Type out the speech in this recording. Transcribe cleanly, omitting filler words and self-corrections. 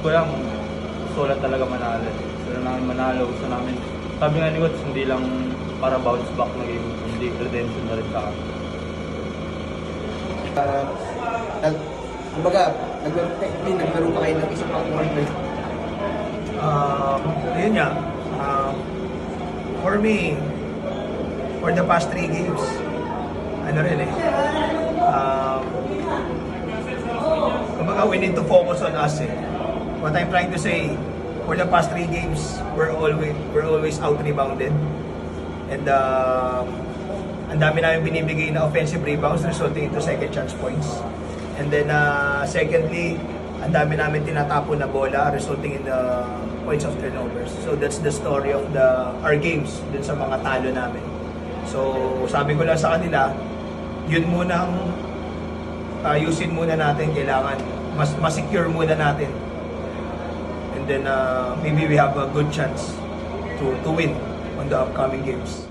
ko lang, gusto lang talaga manalo. Gusto lang namin manalo, gusto namin. Sabi nga ni Coach, hindi lang para bounce back na game, hindi redemption na rin sa akin. Kumbaga, naglaro pa kayo ng isang pang tournament. Yun nga. For me, for the past 3 games, ano rin eh, kumbaga we need to focus on us eh. What I'm trying to say, for the past 3 games, we're always out-rebounded. And ang dami namin binibigay na offensive rebounds resulting into second chance points. And then secondly, ang dami namin tinatapon na bola resulting in the points of turnovers. So that's the story of our games dun sa mga talo namin. So sabi ko lang sa kanila, yun munang ayusin muna natin, kailangan mas secure muna natin. And then maybe we have a good chance to win on the upcoming games.